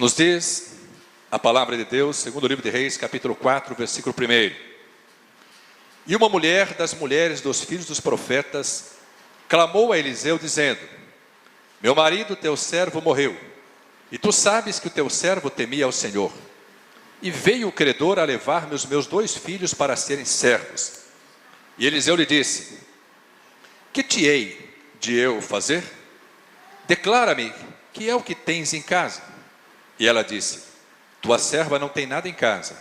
Nos diz a palavra de Deus, segundo o livro de Reis, capítulo 4, versículo 1. E uma mulher das mulheres dos filhos dos profetas clamou a Eliseu, dizendo: meu marido, teu servo, morreu, e tu sabes que o teu servo temia ao Senhor. E veio o credor a levar-me os meus 2 filhos para serem servos. E Eliseu lhe disse: que te hei de eu fazer? Declara-me, que é o que tens em casa? E ela disse: tua serva não tem nada em casa,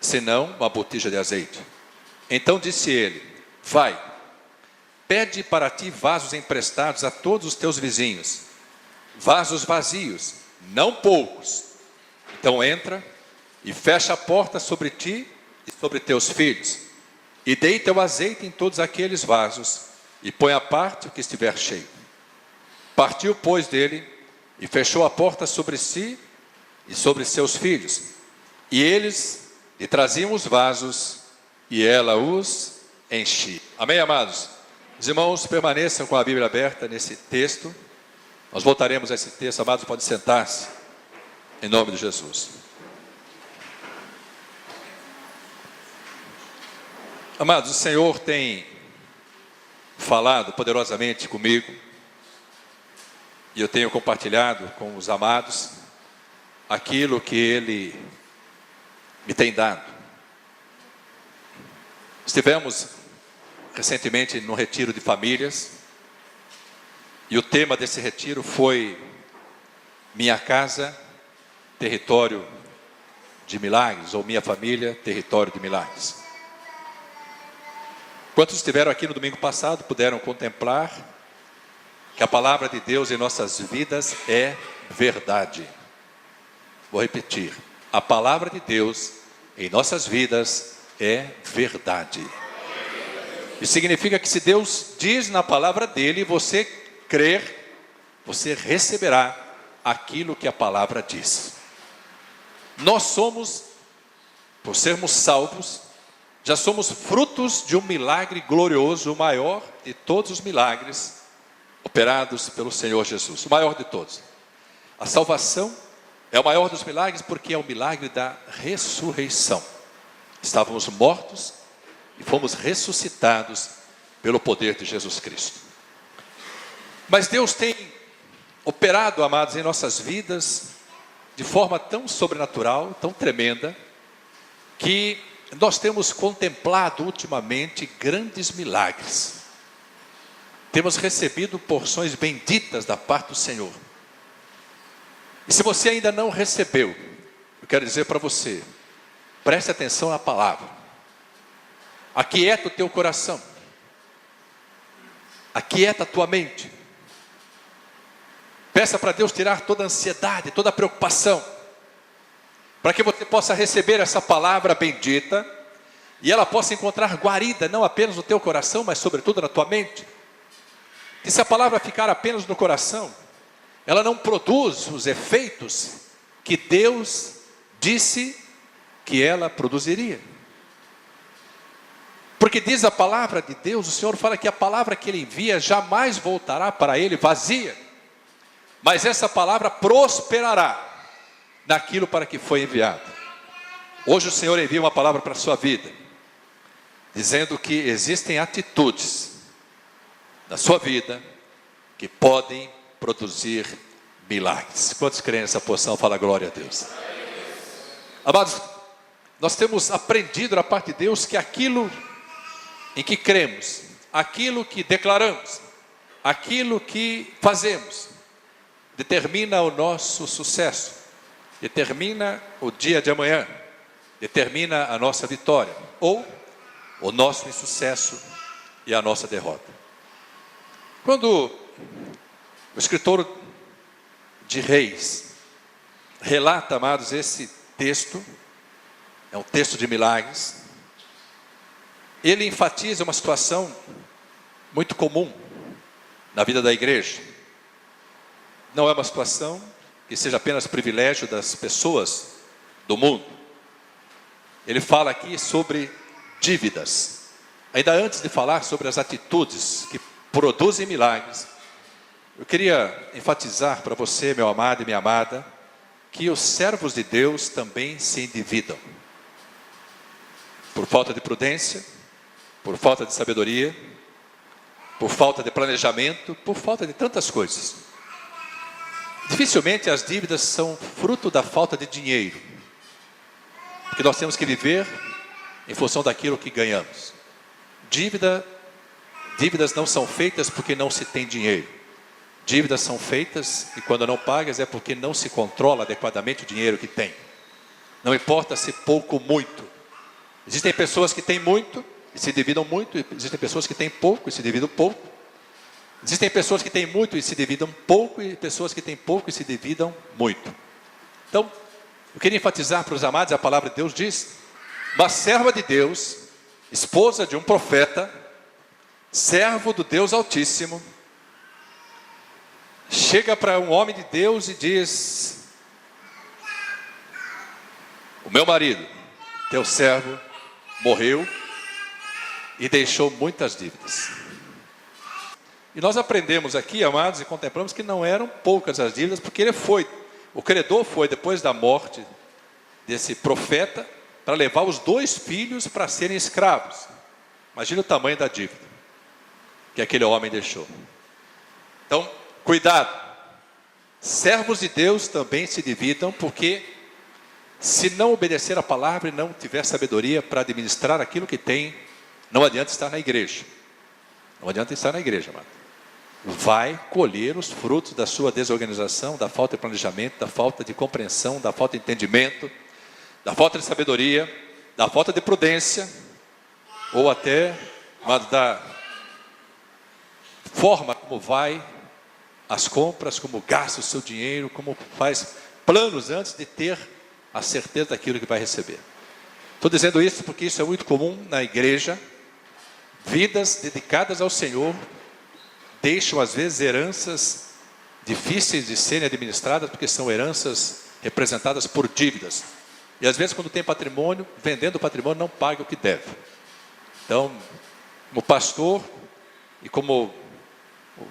senão uma botija de azeite. Então disse ele: vai, pede para ti vasos emprestados a todos os teus vizinhos, vasos vazios, não poucos. Então entra e fecha a porta sobre ti e sobre teus filhos, e deita o azeite em todos aqueles vasos, e põe à parte o que estiver cheio. Partiu, pois, dele, e fechou a porta sobre si e sobre seus filhos. E eles lhe traziam os vasos, e ela os enchia. Amém, amados? Os irmãos permaneçam com a Bíblia aberta nesse texto. Nós voltaremos a esse texto. Amados, podem sentar-se, em nome de Jesus. Amados, o Senhor tem falado poderosamente comigo, e eu tenho compartilhado com os amados aquilo que Ele me tem dado. Estivemos recentemente num retiro de famílias, e o tema desse retiro foi Minha Casa, Território de Milagres, ou Minha Família, Território de Milagres. Quantos estiveram aqui no domingo passado puderam contemplar que a palavra de Deus em nossas vidas é verdade. Vou repetir: a palavra de Deus em nossas vidas é verdade. Isso significa que se Deus diz na palavra dele, você crer, você receberá aquilo que a palavra diz. Nós somos, por sermos salvos, já somos frutos de um milagre glorioso, o maior de todos os milagres operados pelo Senhor Jesus, o maior de todos. A salvação é o maior dos milagres porque é o milagre da ressurreição. Estávamos mortos e fomos ressuscitados pelo poder de Jesus Cristo. Mas Deus tem operado, amados, em nossas vidas de forma tão sobrenatural, tão tremenda, que nós temos contemplado ultimamente grandes milagres. Temos recebido porções benditas da parte do Senhor. E se você ainda não recebeu, eu quero dizer para você, preste atenção na palavra. Aquieta o teu coração. Aquieta a tua mente. Peça para Deus tirar toda a ansiedade, toda a preocupação, para que você possa receber essa palavra bendita, e ela possa encontrar guarida, não apenas no teu coração, mas sobretudo na tua mente. E se a palavra ficar apenas no coração, ela não produz os efeitos que Deus disse que ela produziria. Porque diz a palavra de Deus, o Senhor fala que a palavra que Ele envia jamais voltará para Ele vazia, mas essa palavra prosperará naquilo para que foi enviada. Hoje o Senhor envia uma palavra para a sua vida, dizendo que existem atitudes na sua vida que podem produzir milagres. Quantos creem nessa porção? Fala glória a Deus. Amados, nós temos aprendido da parte de Deus que aquilo em que cremos, aquilo que declaramos, aquilo que fazemos, determina o nosso sucesso, determina o dia de amanhã, determina a nossa vitória, ou o nosso insucesso e a nossa derrota. Quando o escritor de Reis relata, amados, esse texto, é um texto de milagres, ele enfatiza uma situação muito comum na vida da igreja. Não é uma situação que seja apenas privilégio das pessoas do mundo. Ele fala aqui sobre dívidas. Ainda antes de falar sobre as atitudes que produzem milagres, eu queria enfatizar para você, meu amado e minha amada, que os servos de Deus também se endividam. Por falta de prudência, por falta de sabedoria, por falta de planejamento, por falta de tantas coisas. Dificilmente as dívidas são fruto da falta de dinheiro, porque nós temos que viver em função daquilo que ganhamos. Dívidas não são feitas porque não se tem dinheiro. Dívidas são feitas e quando não pagas é porque não se controla adequadamente o dinheiro que tem. Não importa se pouco ou muito. Existem pessoas que têm muito e se dividam muito, e existem pessoas que têm pouco e se dividam pouco. Existem pessoas que têm muito e se dividam pouco, e pessoas que têm pouco e se dividam muito. Então, eu queria enfatizar para os amados, a palavra de Deus diz: uma serva de Deus, esposa de um profeta, servo do Deus Altíssimo, chega para um homem de Deus e diz: o meu marido, teu servo, morreu e deixou muitas dívidas. E nós aprendemos aqui, amados, e contemplamos que não eram poucas as dívidas, porque o credor foi, depois da morte desse profeta, para levar os 2 filhos para serem escravos. Imagina o tamanho da dívida que aquele homem deixou. Então, cuidado. Servos de Deus também se dividam, porque se não obedecer a palavra e não tiver sabedoria para administrar aquilo que tem, não adianta estar na igreja. Não adianta estar na igreja, amado. Vai colher os frutos da sua desorganização, da falta de planejamento, da falta de compreensão, da falta de entendimento, da falta de sabedoria, da falta de prudência, ou até da forma como vai às compras, como gasta o seu dinheiro, como faz planos antes de ter a certeza daquilo que vai receber. Estou dizendo isso porque isso é muito comum na igreja. Vidas dedicadas ao Senhor deixam às vezes heranças difíceis de serem administradas, porque são heranças representadas por dívidas. E às vezes quando tem patrimônio, vendendo o patrimônio não paga o que deve. Então, como pastor e como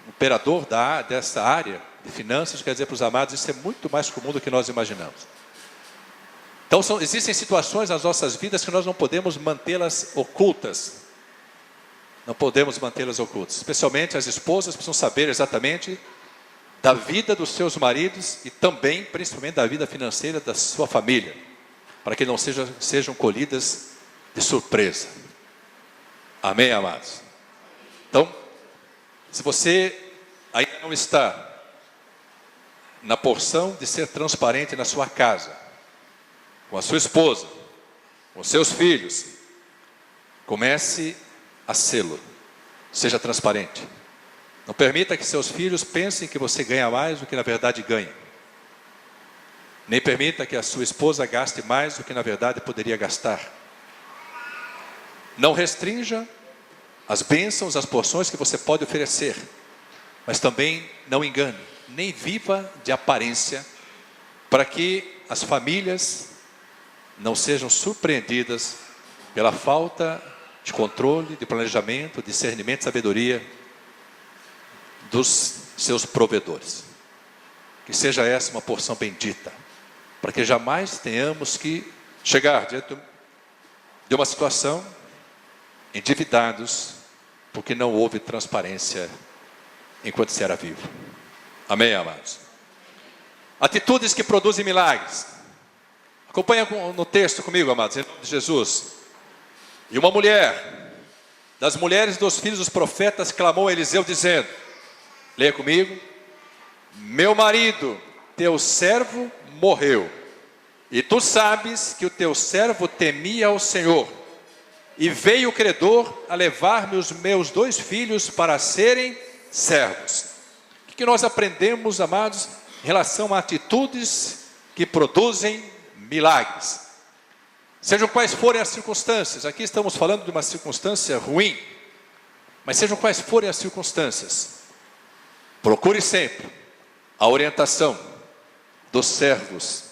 operador dessa área de finanças, quer dizer para os amados, isso é muito mais comum do que nós imaginamos. Então existem situações nas nossas vidas que nós não podemos mantê-las ocultas. Não podemos mantê-las ocultas. Especialmente as esposas precisam saber exatamente da vida dos seus maridos e também, principalmente, da vida financeira da sua família, para que não sejam colhidas de surpresa. Amém, amados? Então, se você ainda não está na porção de ser transparente na sua casa, com a sua esposa, com os seus filhos, comece a sê-lo. Seja transparente. Não permita que seus filhos pensem que você ganha mais do que na verdade ganha. Nem permita que a sua esposa gaste mais do que na verdade poderia gastar. Não restrinja as bênçãos, as porções que você pode oferecer. Mas também não engane, nem viva de aparência, para que as famílias não sejam surpreendidas pela falta de controle, de planejamento, discernimento e sabedoria dos seus provedores. Que seja essa uma porção bendita, para que jamais tenhamos que chegar diante de uma situação endividados, porque não houve transparência enquanto se era vivo. Amém, amados? Atitudes que produzem milagres. Acompanha no texto comigo, amados, em nome de Jesus. E uma mulher, das mulheres dos filhos dos profetas, clamou a Eliseu dizendo, leia comigo: meu marido, teu servo, morreu, e tu sabes que o teu servo temia ao Senhor, e veio o credor a levar-me os meus 2 filhos para serem servos. O que nós aprendemos, amados, em relação a atitudes que produzem milagres? Sejam quais forem as circunstâncias, aqui estamos falando de uma circunstância ruim, mas sejam quais forem as circunstâncias, procure sempre a orientação dos servos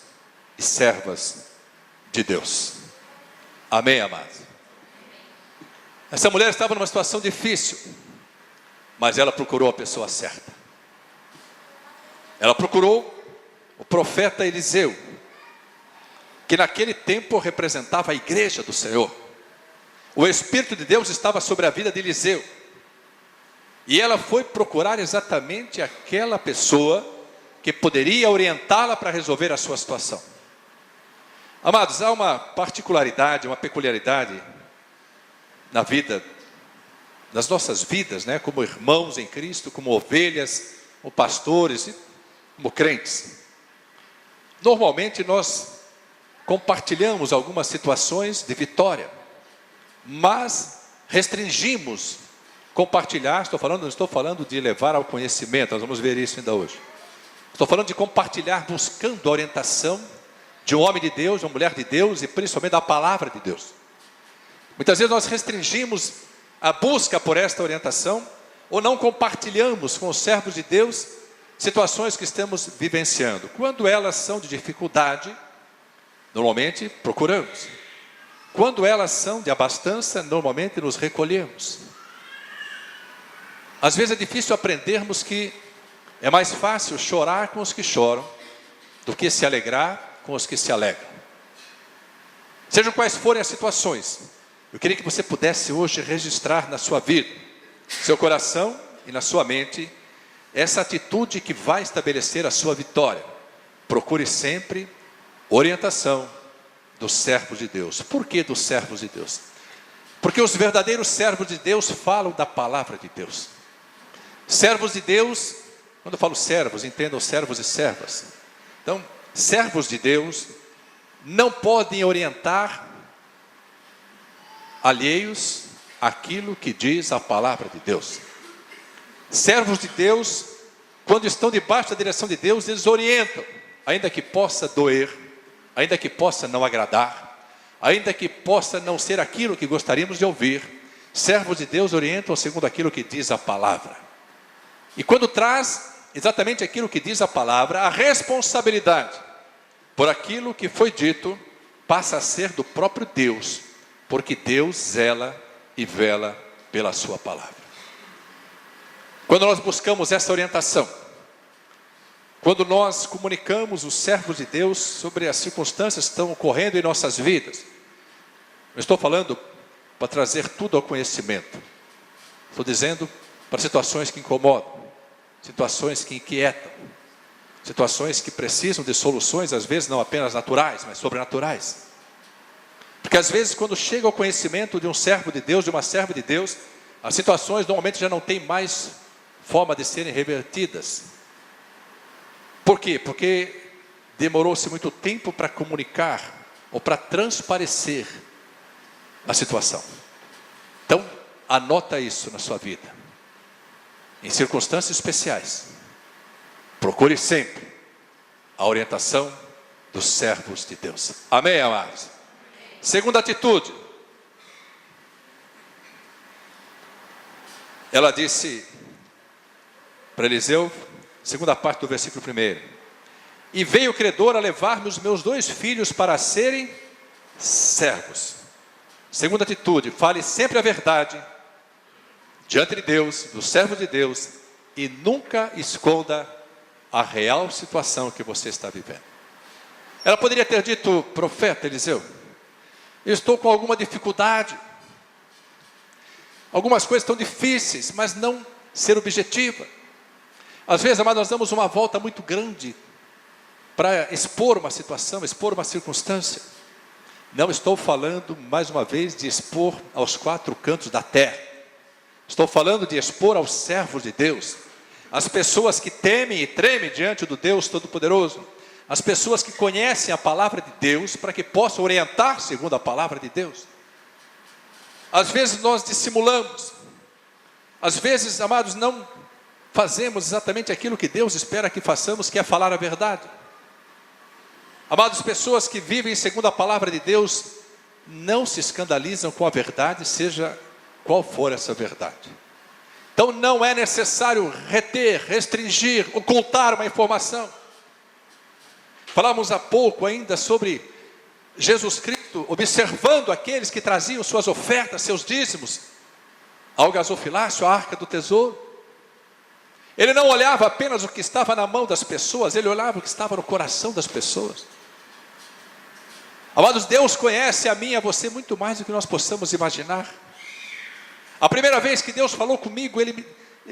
e servas de Deus. Amém, amados? Essa mulher estava numa situação difícil, mas ela procurou a pessoa certa. Ela procurou o profeta Eliseu, que naquele tempo representava a igreja do Senhor. O Espírito de Deus estava sobre a vida de Eliseu. E ela foi procurar exatamente aquela pessoa que poderia orientá-la para resolver a sua situação. Amados, há uma particularidade, uma peculiaridade na vida, nas nossas vidas, né? Como irmãos em Cristo, como ovelhas, como pastores, como crentes. Normalmente nós compartilhamos algumas situações de vitória, mas restringimos compartilhar. Não estou falando de levar ao conhecimento, nós vamos ver isso ainda hoje. Estou falando de compartilhar buscando a orientação de um homem de Deus, de uma mulher de Deus e principalmente da palavra de Deus. Muitas vezes nós restringimos a busca por esta orientação ou não compartilhamos com os servos de Deus situações que estamos vivenciando. Quando elas são de dificuldade, normalmente procuramos. Quando elas são de abastança, normalmente nos recolhemos. Às vezes é difícil aprendermos que é mais fácil chorar com os que choram do que se alegrar com os que se alegram. Sejam quais forem as situações, eu queria que você pudesse hoje registrar na sua vida, seu coração e na sua mente, essa atitude que vai estabelecer a sua vitória. Procure sempre orientação dos servos de Deus. Por que dos servos de Deus? Porque os verdadeiros servos de Deus falam da palavra de Deus. Servos de Deus, quando eu falo servos, entendam servos e servas. Então, servos de Deus não podem orientar alheios àquilo que diz a palavra de Deus. Servos de Deus, quando estão debaixo da direção de Deus, eles orientam, ainda que possa doer, ainda que possa não agradar, ainda que possa não ser aquilo que gostaríamos de ouvir. Servos de Deus orientam segundo aquilo que diz a palavra. E quando traz exatamente aquilo que diz a palavra, a responsabilidade por aquilo que foi dito passa a ser do próprio Deus, porque Deus zela e vela pela sua palavra. Quando nós buscamos essa orientação, quando nós comunicamos os servos de Deus sobre as circunstâncias que estão ocorrendo em nossas vidas, eu estou falando para trazer tudo ao conhecimento. Estou dizendo para situações que incomodam, situações que inquietam, situações que precisam de soluções, às vezes não apenas naturais, mas sobrenaturais. Porque às vezes quando chega ao conhecimento de um servo de Deus, de uma serva de Deus, as situações normalmente já não têm mais forma de serem revertidas. Por quê? Porque demorou-se muito tempo para comunicar ou para transparecer a situação. Então, anota isso na sua vida. Em circunstâncias especiais, procure sempre a orientação dos servos de Deus. Amém, amados? Segunda atitude. Ela disse para Eliseu, segunda parte do versículo 1: e veio o credor a levar-me os meus 2 filhos para serem servos. Segunda atitude, fale sempre a verdade diante de Deus, dos servos de Deus, e nunca esconda a real situação que você está vivendo. Ela poderia ter dito: profeta Eliseu, eu estou com alguma dificuldade, algumas coisas estão difíceis, mas não ser objetiva. Às vezes, amados, nós damos uma volta muito grande para expor uma situação, expor uma circunstância. Não estou falando, mais uma vez, de expor aos 4 cantos da terra. Estou falando de expor aos servos de Deus, as pessoas que temem e tremem diante do Deus Todo-Poderoso, as pessoas que conhecem a palavra de Deus, para que possam orientar segundo a palavra de Deus. Às vezes nós dissimulamos, às vezes, amados, não fazemos exatamente aquilo que Deus espera que façamos, que é falar a verdade. Amados, pessoas que vivem segundo a palavra de Deus, não se escandalizam com a verdade, seja qual for essa verdade. Então não é necessário reter, restringir, ocultar uma informação. Falamos há pouco ainda sobre Jesus Cristo observando aqueles que traziam suas ofertas, seus dízimos, ao gasofilácio, à arca do tesouro. Ele não olhava apenas o que estava na mão das pessoas, ele olhava o que estava no coração das pessoas. Amados, Deus conhece a mim e a você muito mais do que nós possamos imaginar. A primeira vez que Deus falou comigo, Ele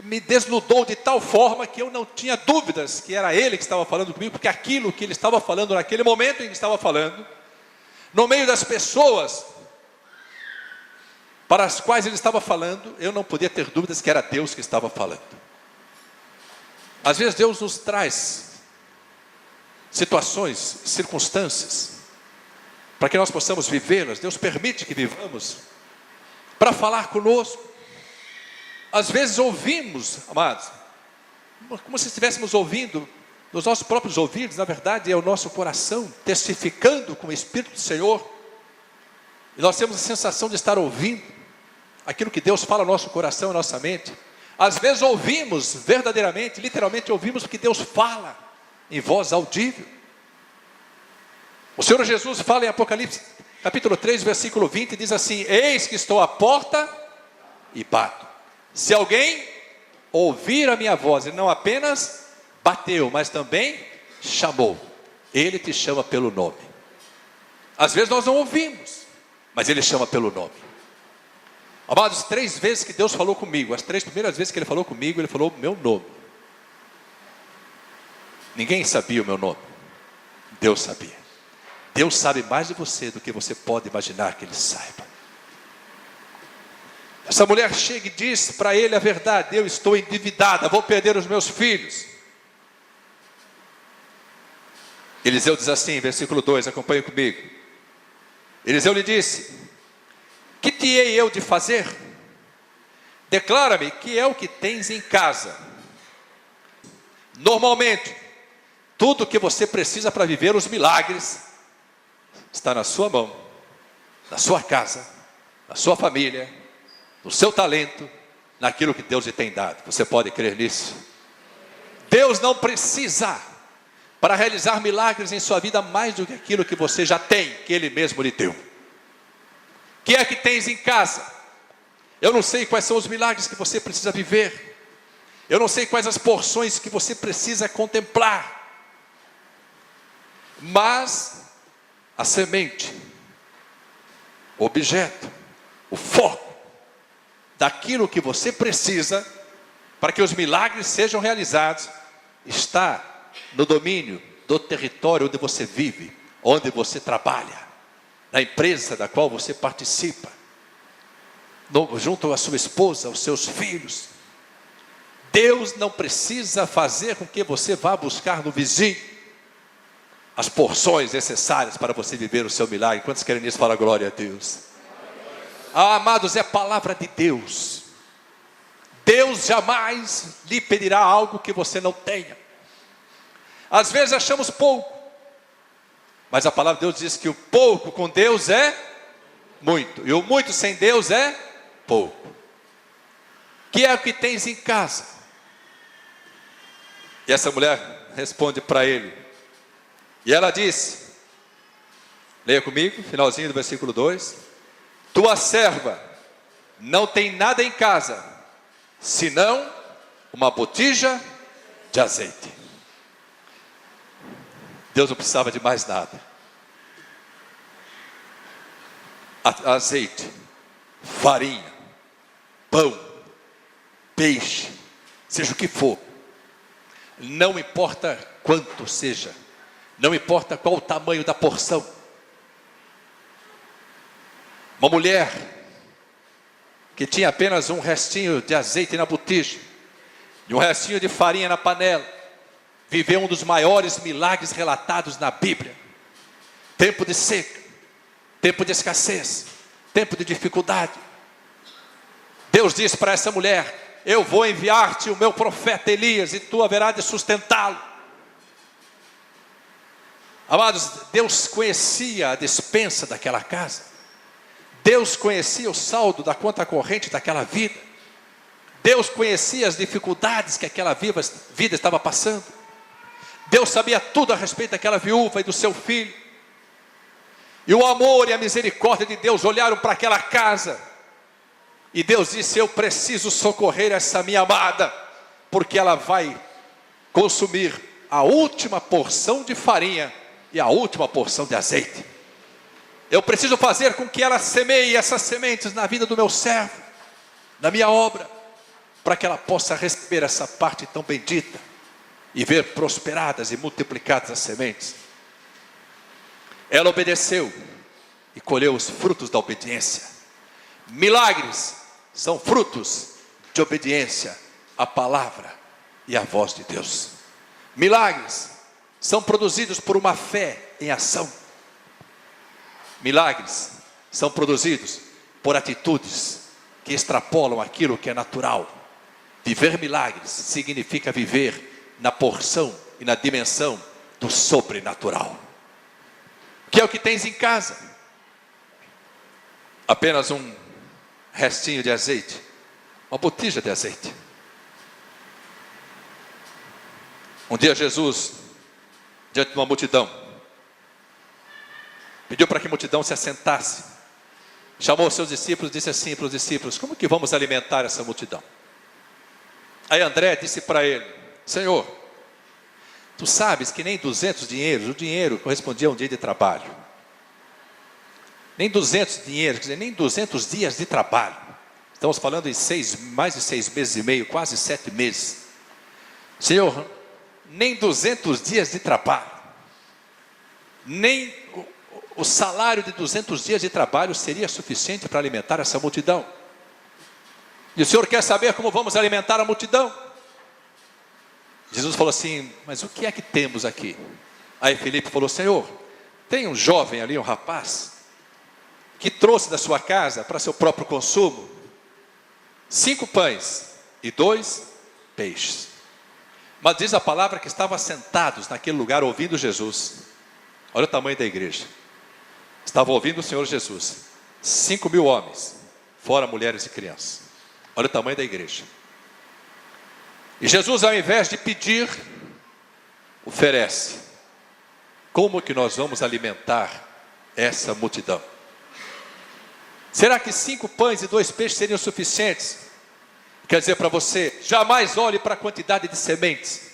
me desnudou de tal forma que eu não tinha dúvidas que era Ele que estava falando comigo, porque aquilo que Ele estava falando naquele momento em que estava falando, no meio das pessoas para as quais Ele estava falando, eu não podia ter dúvidas que era Deus que estava falando. Às vezes Deus nos traz situações, circunstâncias, para que nós possamos vivê-las. Deus permite que vivamos para falar conosco. Às vezes ouvimos, amados, como se estivéssemos ouvindo nos nossos próprios ouvidos. Na verdade é o nosso coração testificando com o Espírito do Senhor, e nós temos a sensação de estar ouvindo aquilo que Deus fala no nosso coração e nossa mente. Às vezes ouvimos verdadeiramente, literalmente ouvimos o que Deus fala em voz audível. O Senhor Jesus fala em Apocalipse capítulo 3, versículo 20, e diz assim: eis que estou à porta e bato. Se alguém ouvir a minha voz e não apenas bateu, mas também chamou, Ele te chama pelo nome. Às vezes nós não ouvimos, mas Ele chama pelo nome. Amados, 3 vezes que Deus falou comigo, as 3 primeiras vezes que Ele falou comigo, Ele falou o meu nome. Ninguém sabia o meu nome, Deus sabia. Deus sabe mais de você do que você pode imaginar que Ele saiba. Essa mulher chega e diz para ele a verdade: eu estou endividada, vou perder os meus filhos. Eliseu diz assim, versículo 2, acompanhe comigo. Eliseu lhe disse: que te hei eu de fazer? Declara-me que é o que tens em casa. Normalmente, tudo que você precisa para viver os milagres está na sua mão, na sua casa, na sua família, no seu talento, naquilo que Deus lhe tem dado. Você pode crer nisso? Deus não precisa para realizar milagres em sua vida mais do que aquilo que você já tem, que Ele mesmo lhe deu. Que é que tens em casa? Eu não sei quais são os milagres que você precisa viver. Eu não sei quais as porções que você precisa contemplar. Mas a semente, o objeto, o foco daquilo que você precisa para que os milagres sejam realizados está no domínio do território onde você vive, onde você trabalha, na empresa da qual você participa, junto à sua esposa, aos seus filhos. Deus não precisa fazer com que você vá buscar no vizinho as porções necessárias para você viver o seu milagre. Quantos querem nisso? Fala glória a Deus. Amados, é a palavra de Deus. Deus jamais lhe pedirá algo que você não tenha. Às vezes achamos pouco, mas a palavra de Deus diz que o pouco com Deus é muito, e o muito sem Deus é pouco. Que é o que tens em casa? E essa mulher responde para ele, e ela disse, leia comigo, finalzinho do versículo 2: tua serva não tem nada em casa, senão uma botija de azeite. Deus não precisava de mais nada. Azeite, farinha, pão, peixe, seja o que for, não importa quanto seja, não importa qual o tamanho da porção. Uma mulher que tinha apenas um restinho de azeite na botija e um restinho de farinha na panela, viveu um dos maiores milagres relatados na Bíblia. Tempo de seca, tempo de escassez, tempo de dificuldade. Deus disse para essa mulher: eu vou enviar-te o meu profeta Elias, e tu haverás de sustentá-lo. Amados, Deus conhecia a despensa daquela casa. Deus conhecia o saldo da conta corrente daquela vida. Deus conhecia as dificuldades que aquela vida estava passando. Deus sabia tudo a respeito daquela viúva e do seu filho. E o amor e a misericórdia de Deus olharam para aquela casa. E Deus disse: eu preciso socorrer essa minha amada, porque ela vai consumir a última porção de farinha e a última porção de azeite. Eu preciso fazer com que ela semeie essas sementes na vida do meu servo, na minha obra, para que ela possa receber essa parte tão bendita e ver prosperadas e multiplicadas as sementes. Ela obedeceu e colheu os frutos da obediência. Milagres são frutos de obediência à palavra e à voz de Deus. Milagres são produzidos por uma fé em ação. Milagres são produzidos por atitudes que extrapolam aquilo que é natural. Viver milagres significa viver na porção e na dimensão do sobrenatural. Que é o que tens em casa? Apenas um restinho de azeite, uma botija de azeite. Um dia Jesus, diante de uma multidão, pediu para que a multidão se assentasse. Chamou os seus discípulos e disse assim para os discípulos: como que vamos alimentar essa multidão? Aí André disse para ele: Senhor, tu sabes que nem 200 dinheiros, o dinheiro correspondia a um dia de trabalho. Nem 200 dinheiros, quer dizer, nem 200 dias de trabalho. Estamos falando em mais de 6 meses e meio, quase 7 meses. Senhor, nem 200 dias de trabalho, nem o salário de 200 dias de trabalho seria suficiente para alimentar essa multidão. E o Senhor quer saber como vamos alimentar a multidão? Jesus falou assim: mas o que é que temos aqui? Aí Filipe falou: Senhor, tem um jovem ali, um rapaz, que trouxe da sua casa para seu próprio consumo 5 pães e 2 peixes. Mas diz a palavra que estavam sentados naquele lugar ouvindo Jesus. Olha o tamanho da igreja. Estavam ouvindo o Senhor Jesus. 5.000 homens, fora mulheres e crianças. Olha o tamanho da igreja. E Jesus, ao invés de pedir, oferece. Como que nós vamos alimentar essa multidão? Será que 5 pães e 2 peixes seriam suficientes? Quer dizer para você, jamais olhe para a quantidade de sementes.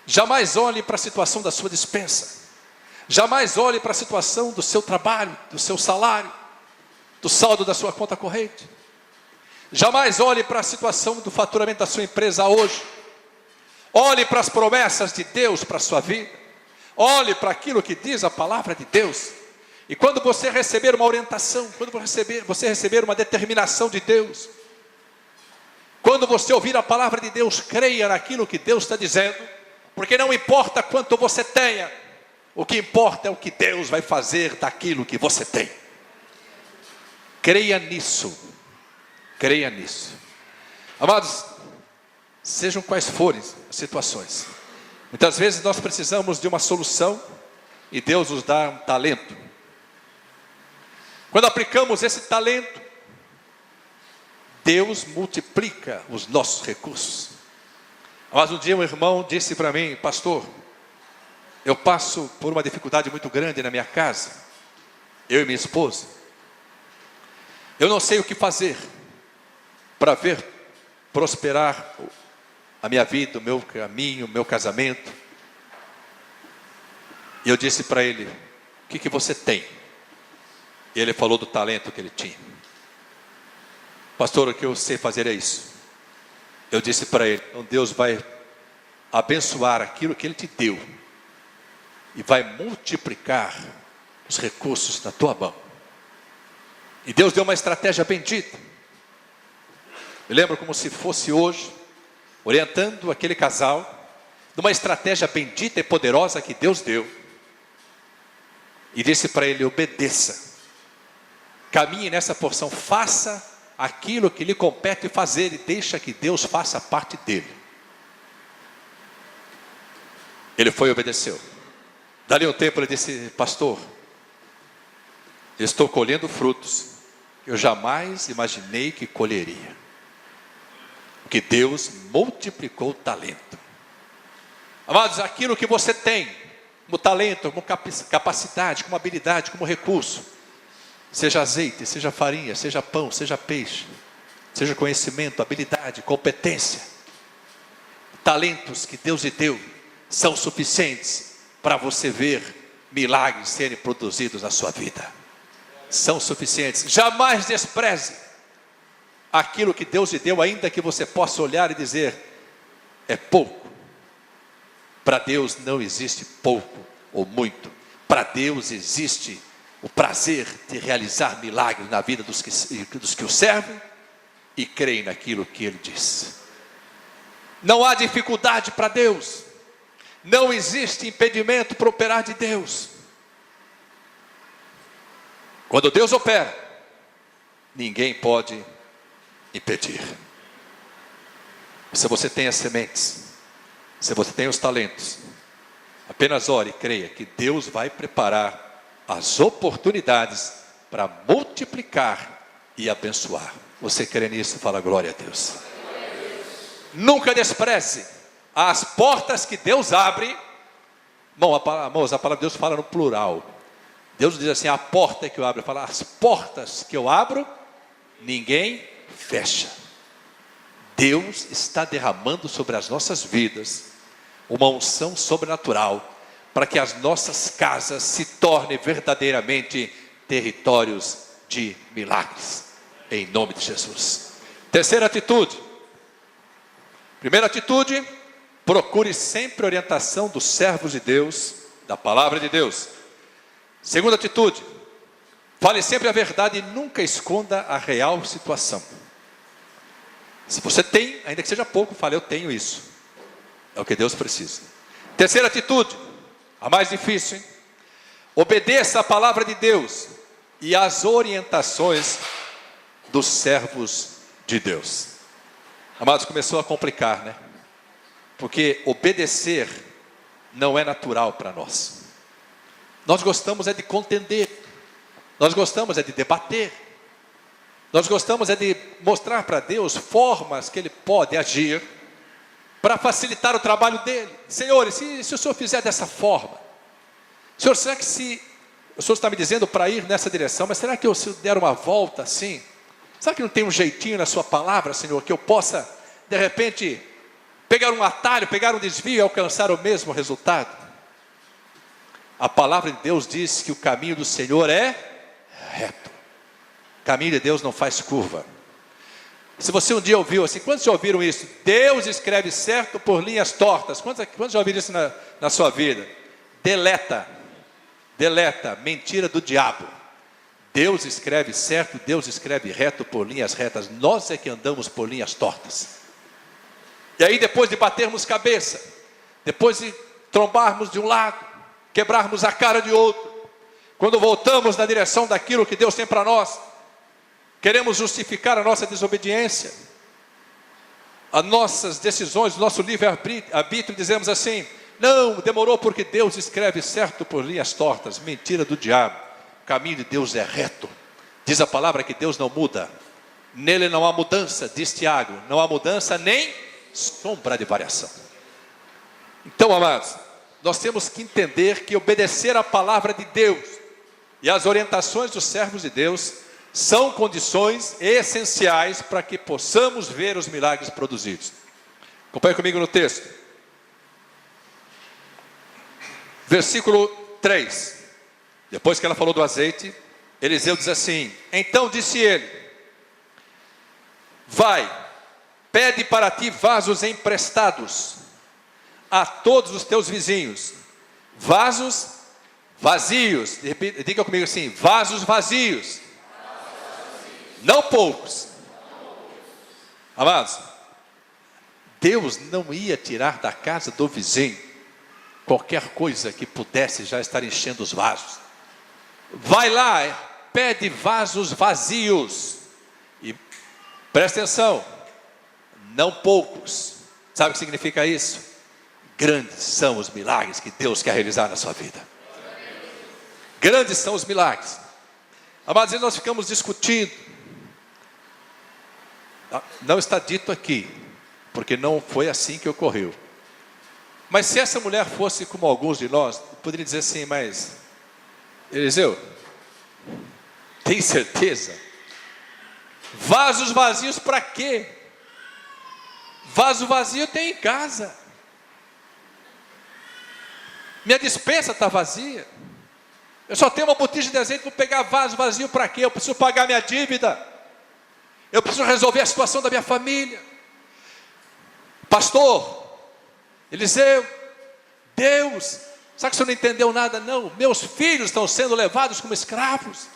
Jamais olhe para a situação da sua despensa. Jamais olhe para a situação do seu trabalho, do seu salário, do saldo da sua conta corrente. Jamais olhe para a situação do faturamento da sua empresa hoje. Olhe para as promessas de Deus para a sua vida. Olhe para aquilo que diz a palavra de Deus. E quando você receber uma orientação, quando você receber uma determinação de Deus, quando você ouvir a palavra de Deus, creia naquilo que Deus está dizendo, porque não importa quanto você tenha, o que importa é o que Deus vai fazer daquilo que você tem. Creia nisso, creia nisso. Amados, sejam quais forem as situações, muitas vezes nós precisamos de uma solução e Deus nos dá um talento. Quando aplicamos esse talento, Deus multiplica os nossos recursos. Mas um dia um irmão disse para mim: pastor, eu passo por uma dificuldade muito grande na minha casa, eu e minha esposa. Eu não sei o que fazer para ver prosperar a minha vida, o meu caminho, o meu casamento. E eu disse para ele: o que você tem? E ele falou do talento que ele tinha. Pastor, o que eu sei fazer é isso. Eu disse para ele: então Deus vai abençoar aquilo que Ele te deu e vai multiplicar os recursos na tua mão. E Deus deu uma estratégia bendita. Me lembro como se fosse hoje, orientando aquele casal, numa estratégia bendita e poderosa que Deus deu. E disse para ele: obedeça, caminhe nessa porção, faça aquilo que lhe compete fazer e deixa que Deus faça parte dele. Ele foi e obedeceu. Dali um tempo ele disse: pastor, eu estou colhendo frutos que eu jamais imaginei que colheria, porque Deus multiplicou o talento. Amados, aquilo que você tem como talento, como capacidade, como habilidade, como recurso, seja azeite, seja farinha, seja pão, seja peixe, seja conhecimento, habilidade, competência, talentos que Deus lhe deu são suficientes para você ver milagres serem produzidos na sua vida. São suficientes. Jamais despreze aquilo que Deus lhe deu, ainda que você possa olhar e dizer: é pouco. Para Deus não existe pouco ou muito. Para Deus existe o prazer de realizar milagres na vida dos que o servem e creem naquilo que Ele diz. Não há dificuldade para Deus. Não existe impedimento para operar de Deus. Quando Deus opera, ninguém pode impedir. Se você tem as sementes, se você tem os talentos, apenas ore e creia que Deus vai preparar as oportunidades para multiplicar e abençoar. Você crê nisso? Fala glória a Deus. Nunca despreze as portas que Deus abre. Irmãos, a palavra de Deus fala no plural. Deus diz assim: a porta que eu abro. Fala, as portas que eu abro, ninguém fecha. Deus está derramando sobre as nossas vidas uma unção sobrenatural, para que as nossas casas se tornem verdadeiramente territórios de milagres, em nome de Jesus. Terceira atitude. Primeira atitude: procure sempre a orientação dos servos de Deus, da palavra de Deus. Segunda atitude: fale sempre a verdade e nunca esconda a real situação. Se você tem, ainda que seja pouco, fale: eu tenho isso. É o que Deus precisa. Terceira atitude, a mais difícil, hein? Obedeça a palavra de Deus e as orientações dos servos de Deus. Amados, começou a complicar, né? Porque obedecer não é natural para nós. Nós gostamos é de contender. Nós gostamos é de debater. Nós gostamos é de mostrar para Deus formas que Ele pode agir para facilitar o trabalho dele. Senhor, se o Senhor fizer dessa forma, Senhor, será que se o Senhor está me dizendo para ir nessa direção, mas será que se eu der uma volta assim, será que não tem um jeitinho na sua palavra, Senhor, que eu possa de repente pegar um atalho, pegar um desvio e alcançar o mesmo resultado? A palavra de Deus diz que o caminho do Senhor é reto. O caminho de Deus não faz curva. Se você um dia ouviu assim, quantos já ouviram isso? Deus escreve certo por linhas tortas. Quantos já ouviram isso na sua vida? Deleta, mentira do diabo. Deus escreve certo, Deus escreve reto por linhas retas. Nós é que andamos por linhas tortas. E aí, depois de batermos cabeça, depois de trombarmos de um lado, quebrarmos a cara de outro, quando voltamos na direção daquilo que Deus tem para nós, queremos justificar a nossa desobediência, as nossas decisões, o nosso livre-arbítrio, dizemos assim: não, demorou porque Deus escreve certo por linhas tortas. Mentira do diabo. O caminho de Deus é reto. Diz a palavra que Deus não muda. Nele não há mudança, diz Tiago. Não há mudança nem sombra de variação. Então, amados, nós temos que entender que obedecer a palavra de Deus e as orientações dos servos de Deus são condições essenciais para que possamos ver os milagres produzidos. Acompanhe comigo no texto. Versículo 3. Depois que ela falou do azeite, Eliseu diz assim: então disse ele: vai, pede para ti vasos emprestados a todos os teus vizinhos, vasos vazios. Diga comigo assim: vasos vazios, não poucos. Amados, Deus não ia tirar da casa do vizinho qualquer coisa que pudesse já estar enchendo os vasos. Vai lá, pede vasos vazios. E presta atenção, não poucos. Sabe o que significa isso? Grandes são os milagres que Deus quer realizar na sua vida. Grandes são os milagres. Amados, e nós ficamos discutindo. Não está dito aqui, porque não foi assim que ocorreu. Mas se essa mulher fosse como alguns de nós, poderia dizer assim: mas Eliseu, tem certeza? Vasos vazios para quê? Vaso vazio tem em casa. Minha despensa está vazia. Eu só tenho uma botija de azeite, vou pegar vaso vazio para quê? Eu preciso pagar minha dívida. Eu preciso resolver a situação da minha família. Pastor, Eliseu, Deus, sabe que você não entendeu nada? Não, meus filhos estão sendo levados como escravos.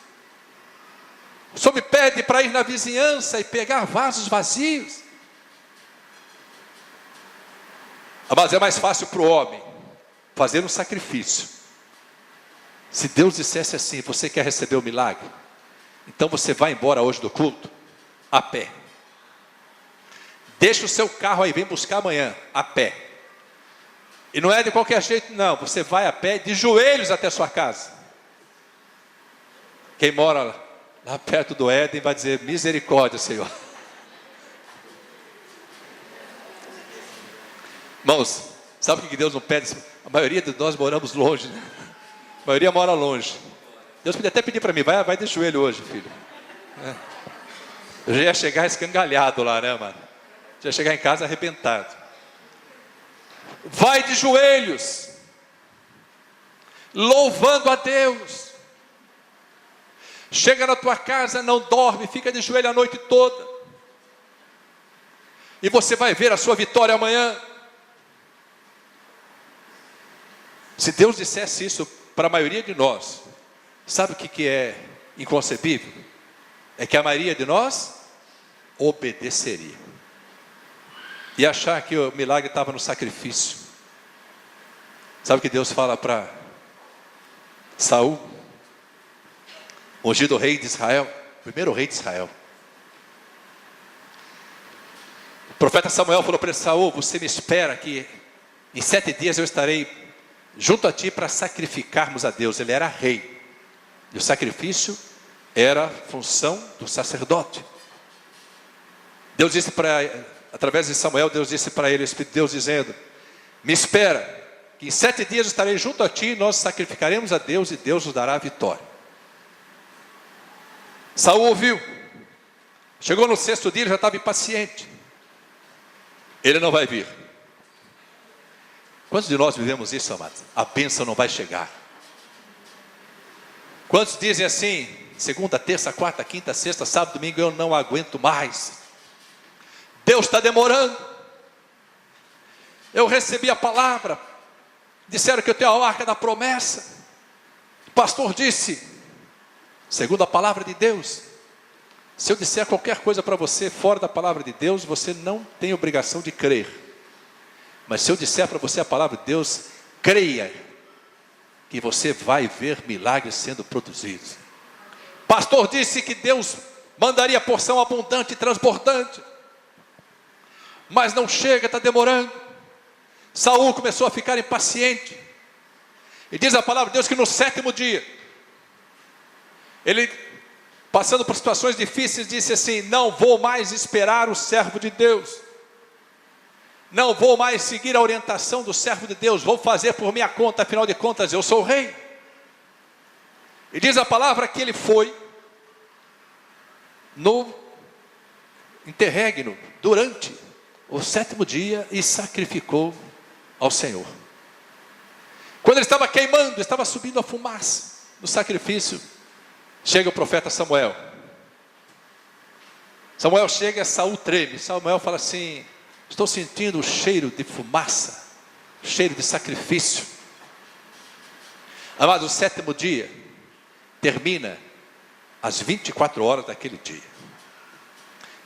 O senhor me pede para ir na vizinhança e pegar vasos vazios. Mas é mais fácil para o homem fazer um sacrifício. Se Deus dissesse assim: você quer receber o milagre? Então você vai embora hoje do culto a pé. Deixa o seu carro aí, vem buscar amanhã a pé. E não é de qualquer jeito não, você vai a pé de joelhos até a sua casa. Quem mora lá perto do Éden vai dizer: misericórdia, Senhor. Irmãos, sabe o que Deus não pede? A maioria de nós moramos longe, né? A maioria mora longe. Deus podia até pedir para mim: vai de joelho hoje, filho. Eu já ia chegar escangalhado lá, né, mano? Já ia chegar em casa arrebentado. Vai de joelhos, louvando a Deus. Chega na tua casa, não dorme, fica de joelho a noite toda. E você vai ver a sua vitória amanhã. Se Deus dissesse isso para a maioria de nós, sabe o que é inconcebível? É que a maioria de nós obedeceria. E achar que o milagre estava no sacrifício. Sabe o que Deus fala para Saul, ungido rei de Israel, primeiro rei de Israel? O profeta Samuel falou para Saul: você me espera que em 7 dias eu estarei junto a ti para sacrificarmos a Deus. Ele era rei, e o sacrifício era função do sacerdote. Deus disse através de Samuel, Deus disse para ele, o Espírito de Deus dizendo: me espera, que em 7 dias estarei junto a ti, e nós sacrificaremos a Deus, e Deus nos dará a vitória. Saul ouviu. Chegou no 6º dia, ele já estava impaciente. Ele não vai vir. Quantos de nós vivemos isso, amados? A bênção não vai chegar. Quantos dizem assim: segunda, terça, quarta, quinta, sexta, sábado, domingo, eu não aguento mais. Deus está demorando. Eu recebi a palavra, disseram que eu tenho a arca da promessa. O pastor disse, segundo a palavra de Deus, se eu disser qualquer coisa para você fora da palavra de Deus, você não tem obrigação de crer. Mas se eu disser para você a palavra de Deus, creia que você vai ver milagres sendo produzidos. Pastor disse que Deus mandaria porção abundante e transbordante, mas não chega, está demorando. Saul começou a ficar impaciente, e diz a palavra de Deus que no 7º dia, ele, passando por situações difíceis, disse assim: não vou mais esperar o servo de Deus, não vou mais seguir a orientação do servo de Deus, vou fazer por minha conta, afinal de contas eu sou o rei. E diz a palavra que ele foi no interregno durante o 7º dia e sacrificou ao Senhor. Quando ele estava queimando, estava subindo a fumaça do sacrifício, chega o profeta Samuel. Samuel chega, Saul treme. Samuel fala assim: estou sentindo o cheiro de fumaça, cheiro de sacrifício. Amado, o 7º dia termina às 24 horas daquele dia.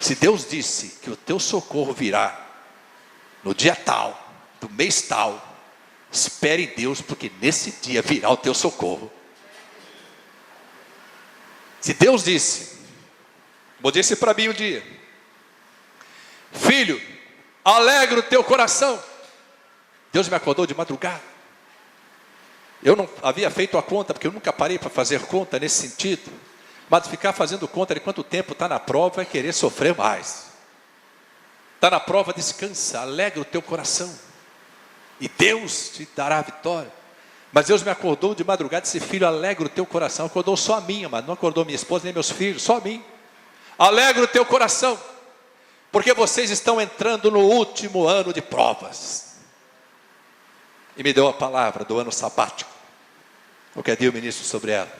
Se Deus disse que o teu socorro virá no dia tal, do mês tal, espere em Deus, porque nesse dia virá o teu socorro. Se Deus disse, como disse para mim um dia: filho, alegra o teu coração. Deus me acordou de madrugada. Eu não havia feito a conta, porque eu nunca parei para fazer conta nesse sentido. Mas ficar fazendo conta de quanto tempo está na prova é querer sofrer mais. Está na prova, descansa, alegra o teu coração, e Deus te dará a vitória. Mas Deus me acordou de madrugada e disse: filho, alegra o teu coração. Acordou só a mim, mas não acordou minha esposa nem meus filhos, só a mim. Alegra o teu coração, porque vocês estão entrando no último ano de provas. E me deu a palavra do ano sabático. Qualquer dia eu ministro sobre ela.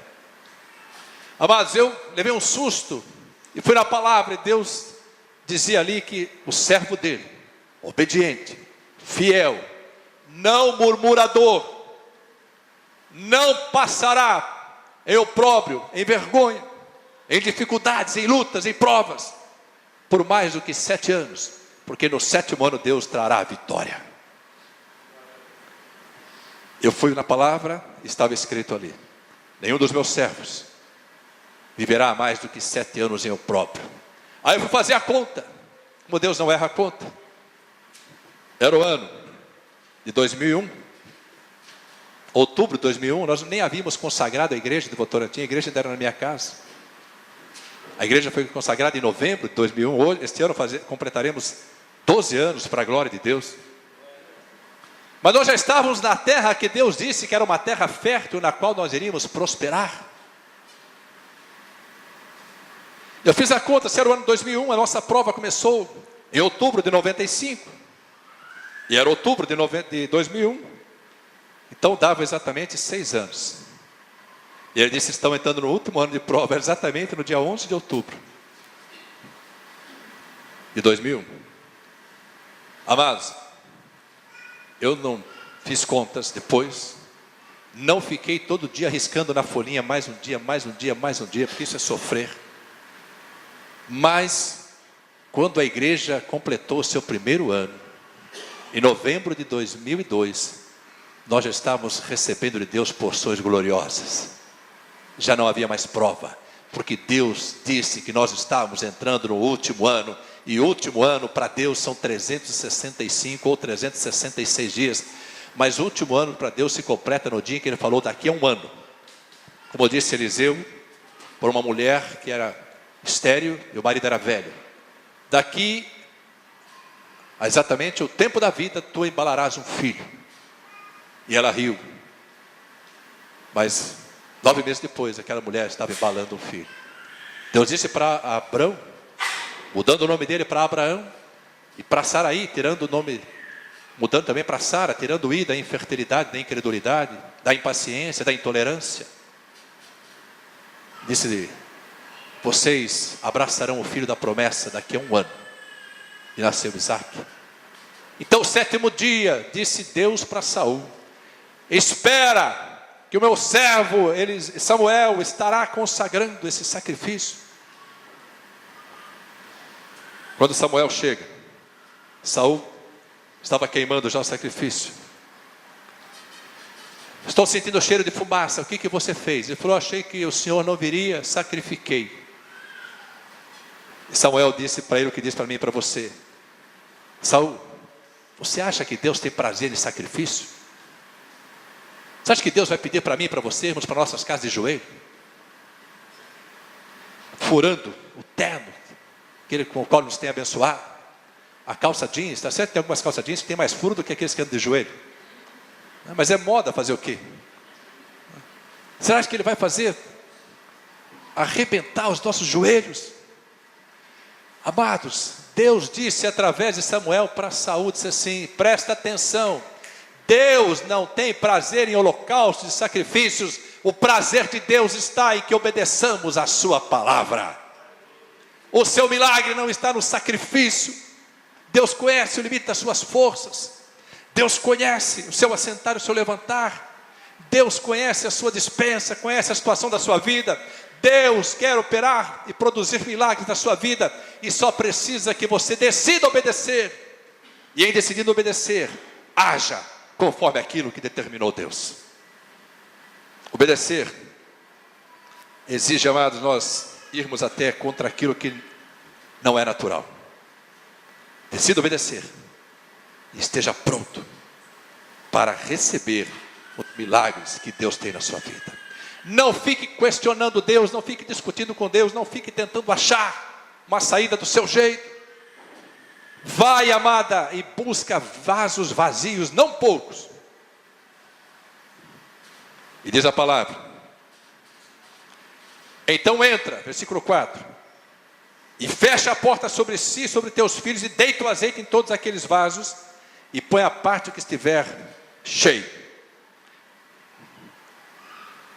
Amados, eu levei um susto e fui na palavra, e Deus dizia ali que o servo dele, obediente, fiel, não murmurador, não passará em opróbrio, em vergonha, em dificuldades, em lutas, em provas, por mais do que 7 anos, porque no 7º ano Deus trará a vitória. Eu fui na palavra, estava escrito ali: nenhum dos meus servos viverá mais do que 7 anos em opróbrio. Aí eu fui fazer a conta, como Deus não erra a conta. Era o ano de 2001, outubro de 2001, nós nem havíamos consagrado a igreja de Votorantim, a igreja ainda era na minha casa. A igreja foi consagrada em novembro de 2001, hoje, este ano completaremos 12 anos para a glória de Deus. Mas nós já estávamos na terra que Deus disse que era uma terra fértil, na qual nós iríamos prosperar. Eu fiz a conta, se era o ano de 2001, a nossa prova começou em outubro de 95, e era outubro de 2001, então dava exatamente 6 anos. E ele disse: estão entrando no último ano de prova, exatamente no dia 11 de outubro de 2001. Amados, eu não fiz contas depois, não fiquei todo dia arriscando na folhinha mais um dia, mais um dia, mais um dia, porque isso é sofrer. Mas, quando a igreja completou o seu 1º ano, em novembro de 2002, nós já estávamos recebendo de Deus porções gloriosas. Já não havia mais prova, porque Deus disse que nós estávamos entrando no último ano, e o último ano para Deus são 365 ou 366 dias, mas o último ano para Deus se completa no dia em que Ele falou: daqui a 1 ano. Como disse Eliseu, por uma mulher que era estéril e o marido era velho: daqui a exatamente o tempo da vida, tu embalarás um filho. E ela riu, mas 9 meses depois, aquela mulher estava embalando um filho. Deus disse para Abrão, mudando o nome dele para Abraão, e para Saraí, tirando o nome, mudando também para Sara, tirando o i da infertilidade, da incredulidade, da impaciência, da intolerância. Disse: vocês abraçarão o filho da promessa daqui a 1 ano. E nasceu Isaac. Então, o 7º dia, disse Deus para Saul: espera, que o meu servo Samuel estará consagrando esse sacrifício. Quando Samuel chega, Saul estava queimando já o sacrifício. Estou sentindo o cheiro de fumaça, o que você fez? Ele falou: achei que o Senhor não viria, sacrifiquei. E Samuel disse para ele o que disse para mim e para você: Saul, você acha que Deus tem prazer em sacrifício? Você acha que Deus vai pedir para mim e para você irmos para nossas casas de joelho, furando o terno com o qual nos tem abençoado, a calça jeans? Está certo que tem algumas calças jeans que tem mais furo do que aqueles que andam de joelho, mas é moda fazer o quê? Você acha que Ele vai fazer arrebentar os nossos joelhos? Amados, Deus disse através de Samuel para Saul, disse assim: presta atenção, Deus não tem prazer em holocaustos e sacrifícios. O prazer de Deus está em que obedeçamos a sua palavra. O seu milagre não está no sacrifício. Deus conhece o limite das suas forças. Deus conhece o seu assentar e o seu levantar. Deus conhece a sua despensa, conhece a situação da sua vida. Deus quer operar e produzir milagres na sua vida, e só precisa que você decida obedecer. E em decidindo obedecer, haja conforme aquilo que determinou Deus. Obedecer exige, amados, nós irmos até contra aquilo que não é natural. Decida obedecer e esteja pronto para receber os milagres que Deus tem na sua vida. Não fique questionando Deus, não fique discutindo com Deus, não fique tentando achar uma saída do seu jeito. Vai, amada, e busca vasos vazios, não poucos. E diz a palavra: então entra, versículo 4, e fecha a porta sobre si, sobre teus filhos, e deita o azeite em todos aqueles vasos, e põe a parte que estiver cheio.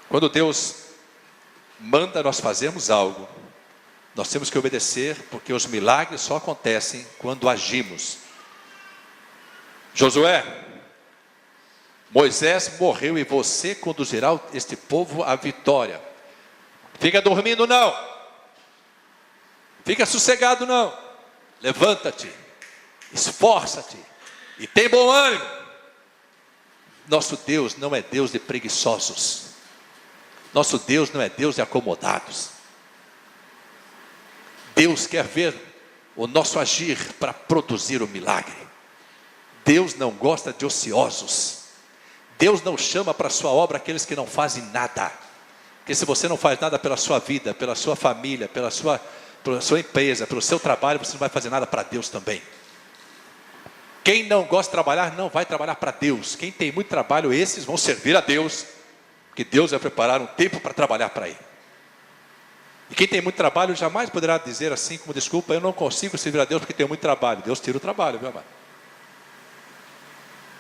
Quando Deus manda nós fazermos algo, nós temos que obedecer, porque os milagres só acontecem quando agimos. Josué, Moisés morreu e você conduzirá este povo à vitória. Fica dormindo não, fica sossegado não, levanta-te, esforça-te e tem bom ânimo. Nosso Deus não é Deus de preguiçosos, nosso Deus não é Deus de acomodados. Deus quer ver o nosso agir para produzir o milagre. Deus não gosta de ociosos. Deus não chama para a sua obra aqueles que não fazem nada. Porque se você não faz nada pela sua vida, pela sua família, pela sua empresa, pelo seu trabalho, você não vai fazer nada para Deus também. Quem não gosta de trabalhar, não vai trabalhar para Deus. Quem tem muito trabalho, esses vão servir a Deus, porque Deus vai preparar um tempo para trabalhar para Ele. E quem tem muito trabalho jamais poderá dizer assim como desculpa, eu não consigo servir a Deus porque tenho muito trabalho. Deus tira o trabalho, viu, amado?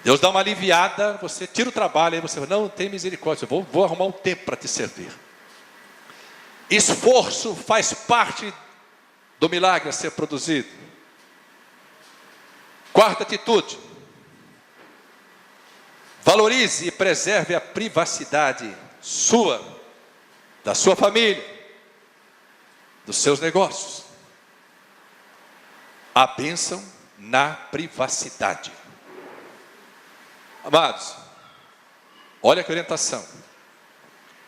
Deus dá uma aliviada, você tira o trabalho, aí você fala, não, tem misericórdia, eu vou arrumar um tempo para te servir. Esforço faz parte do milagre a ser produzido. Quarta atitude: valorize e preserve a privacidade sua, da sua família, dos seus negócios. A bênção na privacidade. Amados, olha que orientação.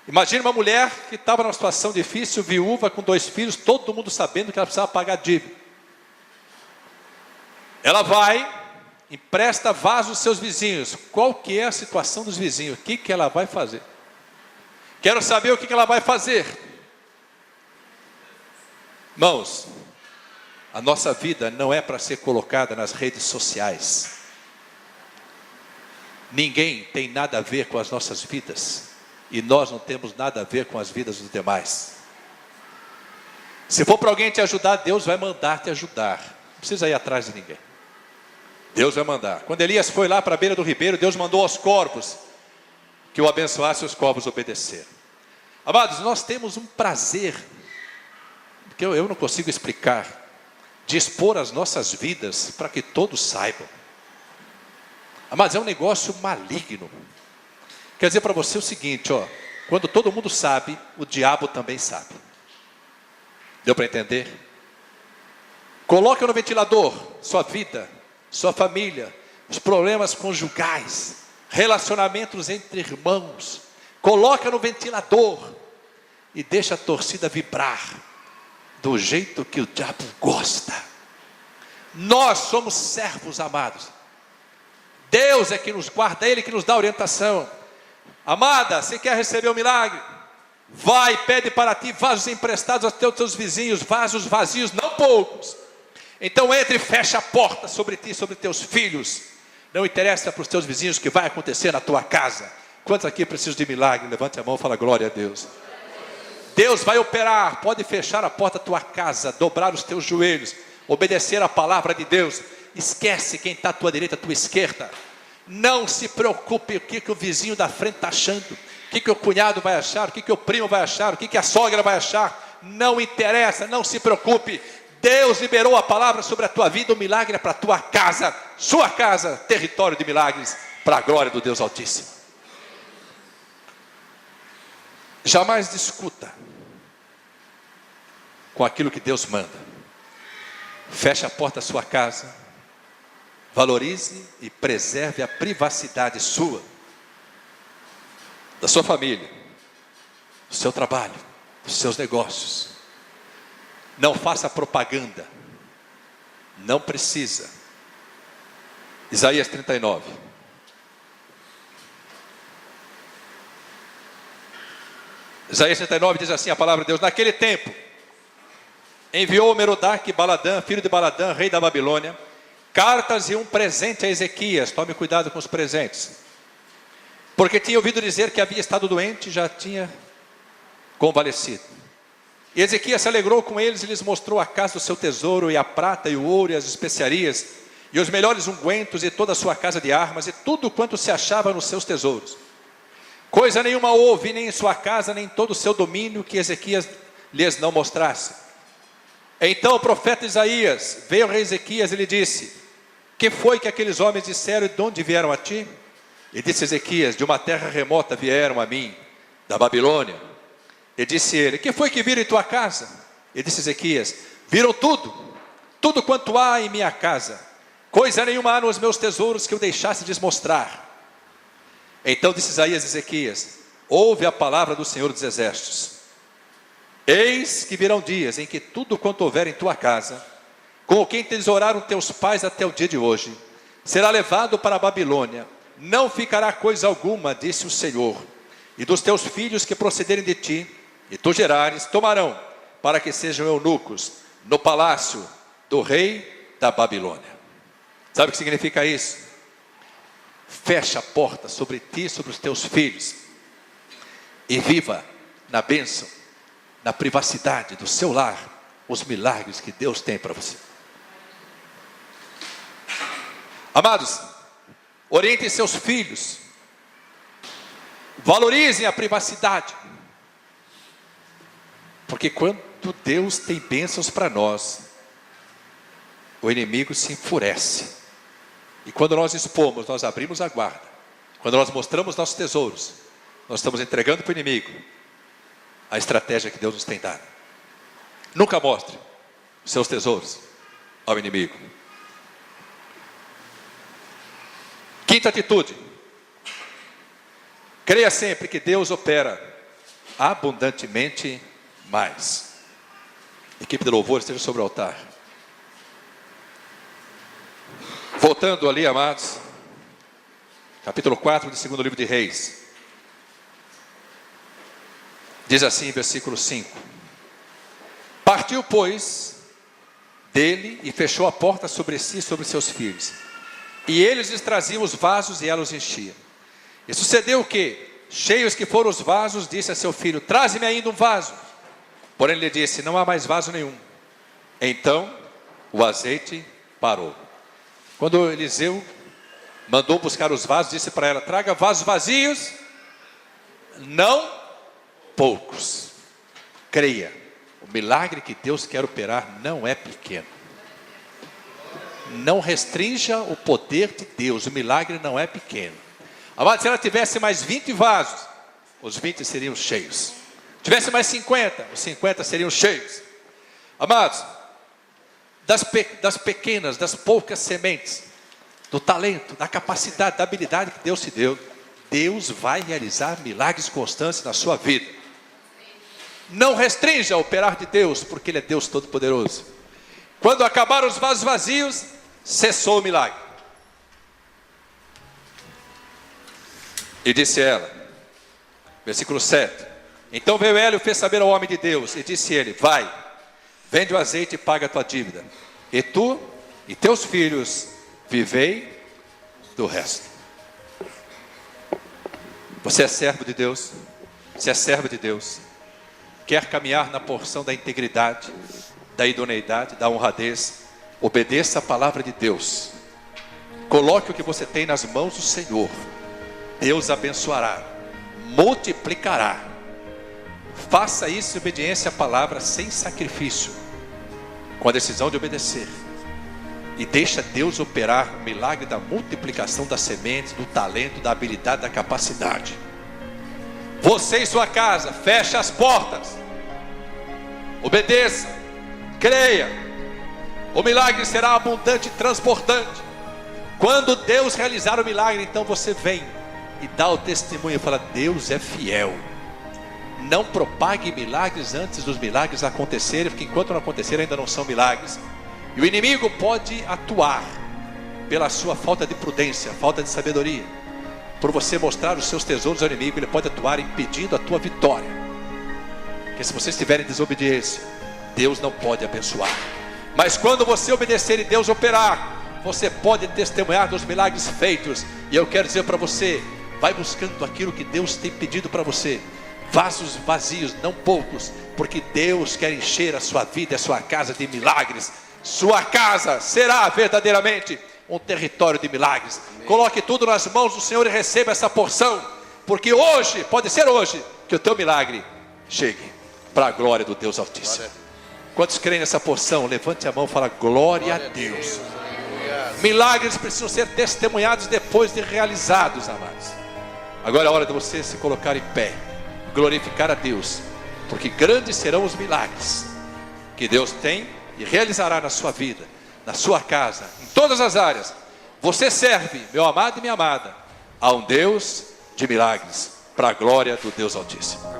Imagine uma mulher que estava numa situação difícil, viúva, com 2 filhos, todo mundo sabendo que ela precisava pagar dívida. Ela vai, empresta vasos aos seus vizinhos. Qual que é a situação dos vizinhos? O que ela vai fazer? Quero saber o que ela vai fazer. Irmãos, a nossa vida não é para ser colocada nas redes sociais. Ninguém tem nada a ver com as nossas vidas, e nós não temos nada a ver com as vidas dos demais. Se for para alguém te ajudar, Deus vai mandar te ajudar. Não precisa ir atrás de ninguém. Deus vai mandar. Quando Elias foi lá para a beira do ribeiro, Deus mandou aos corvos que o abençoasse, e os corvos obedeceram. Amados, nós temos um prazer que eu não consigo explicar, de expor as nossas vidas para que todos saibam. Mas é um negócio maligno. Quer dizer para você o seguinte, ó, quando todo mundo sabe, o diabo também sabe. Deu para entender? Coloque no ventilador sua vida, sua família, os problemas conjugais, relacionamentos entre irmãos. Coloca no ventilador e deixa a torcida vibrar do jeito que o diabo gosta. Nós somos servos, amados. Deus é que nos guarda, Ele que nos dá orientação. Amada, você quer receber o milagre? Vai, pede para ti vasos emprestados aos teus vizinhos, vasos vazios, não poucos. Então entre e fecha a porta sobre ti, sobre teus filhos. Não interessa para os teus vizinhos o que vai acontecer na tua casa. Quantos aqui precisam de milagre? Levante a mão e fala glória a Deus. Deus vai operar. Pode fechar a porta da tua casa, dobrar os teus joelhos, obedecer a palavra de Deus. Esquece quem está à tua direita, à tua esquerda. Não se preocupe o que o vizinho da frente está achando, o que o cunhado vai achar, o que o primo vai achar, o que a sogra vai achar. Não interessa, não se preocupe. Deus liberou a palavra sobre a tua vida. O milagre é para a tua casa, sua casa, território de milagres, para a glória do Deus Altíssimo. Jamais discuta com aquilo que Deus manda. Feche a porta da sua casa. Valorize e preserve a privacidade sua, da sua família, do seu trabalho, dos seus negócios. Não faça propaganda. Não precisa. Isaías 39. Isaías 39 diz assim a palavra de Deus: naquele tempo, enviou Merodach Baladã, filho de Baladã, rei da Babilônia, cartas e um presente a Ezequias. Tome cuidado com os presentes, porque tinha ouvido dizer que havia estado doente e já tinha convalescido. E Ezequias se alegrou com eles e lhes mostrou a casa do seu tesouro, e a prata, e o ouro, e as especiarias, e os melhores ungüentos, e toda a sua casa de armas, e tudo quanto se achava nos seus tesouros. Coisa nenhuma houve, nem em sua casa, nem em todo o seu domínio, que Ezequias lhes não mostrasse. Então o profeta Isaías veio ao rei Ezequias e lhe disse: que foi que aqueles homens disseram e de onde vieram a ti? E disse Ezequias: de uma terra remota vieram a mim, da Babilônia. E disse ele: que foi que viram em tua casa? E disse Ezequias: viram tudo, tudo quanto há em minha casa. Coisa nenhuma há nos meus tesouros que eu deixasse de mostrar. Então disse Isaías a Ezequias: ouve a palavra do Senhor dos Exércitos. Eis que virão dias em que tudo quanto houver em tua casa, com o que entesouraram teus pais até o dia de hoje, será levado para a Babilônia. Não ficará coisa alguma, disse o Senhor. E dos teus filhos que procederem de ti, e tu gerares, tomarão, para que sejam eunucos no palácio do rei da Babilônia. Sabe o que significa isso? Fecha a porta sobre ti e sobre os teus filhos, e viva na bênção, na privacidade do seu lar, os milagres que Deus tem para você. Amados, orientem seus filhos, valorizem a privacidade, porque quando Deus tem bênçãos para nós, o inimigo se enfurece. E quando nós expomos, nós abrimos a guarda, quando nós mostramos nossos tesouros, nós estamos entregando para o inimigo a estratégia que Deus nos tem dado. Nunca mostre os seus tesouros ao inimigo. Quinta atitude: creia sempre que Deus opera abundantemente mais. Equipe de louvor, esteja sobre o altar. Voltando ali, amados, capítulo 4 do segundo livro de Reis. Diz assim, versículo 5: partiu, pois, dele e fechou a porta sobre si e sobre seus filhos. E eles lhes traziam os vasos e ela os enchia. E sucedeu que, cheios que foram os vasos, disse a seu filho: traze-me ainda um vaso. Porém ele disse: não há mais vaso nenhum. Então o azeite parou. Quando Eliseu mandou buscar os vasos, disse para ela: traga vasos vazios, não poucos. Creia, o milagre que Deus quer operar não é pequeno. Não restrinja o poder de Deus, o milagre não é pequeno. Amado, se ela tivesse mais 20 vasos, os 20 seriam cheios. Tivesse mais 50, os 50 seriam cheios. Amados, das pequenas, das poucas sementes, do talento, da capacidade, da habilidade que Deus te deu, Deus vai realizar milagres constantes na sua vida. Não restrinja o operar de Deus, porque Ele é Deus Todo-Poderoso. Quando acabaram os vasos vazios, cessou o milagre. E disse ela, versículo 7: então veio ela e fez saber ao homem de Deus, e disse ele: vai, vende o azeite e paga a tua dívida, e tu e teus filhos vivei do resto. Você é servo de Deus? Você é servo de Deus? Quer caminhar na porção da integridade, da idoneidade, da honradez? Obedeça a palavra de Deus. Coloque o que você tem nas mãos do Senhor. Deus abençoará, multiplicará. Faça isso em obediência à palavra, sem sacrifício, com a decisão de obedecer. E deixa Deus operar o milagre da multiplicação das sementes, do talento, da habilidade, da capacidade. Você e sua casa, feche as portas, obedeça, creia. O milagre será abundante e transportante. Quando Deus realizar o milagre, então você vem e dá o testemunho e fala: Deus é fiel. Não propague milagres antes dos milagres acontecerem, porque enquanto não acontecerem ainda não são milagres. E o inimigo pode atuar pela sua falta de prudência, falta de sabedoria. Por você mostrar os seus tesouros ao inimigo, ele pode atuar impedindo a tua vitória. Porque se você estiver em desobediência, Deus não pode abençoar. Mas quando você obedecer e Deus operar, você pode testemunhar dos milagres feitos. E eu quero dizer para você: vai buscando aquilo que Deus tem pedido para você. vasos vazios, não poucos, porque Deus quer encher a sua vida e a sua casa de milagres. Sua casa será verdadeiramente um território de milagres. Coloque tudo nas mãos do Senhor e receba essa porção, porque hoje, pode ser hoje, que o teu milagre chegue para a glória do Deus Altíssimo. Quantos creem nessa porção? Levante a mão e fala glória a Deus. Milagres precisam ser testemunhados depois de realizados, amados. Agora é a hora de você se colocar em pé, glorificar a Deus, porque grandes serão os milagres que Deus tem e realizará na sua vida, na sua casa, em todas as áreas. Você serve, meu amado e minha amada, a um Deus de milagres, para a glória do Deus Altíssimo.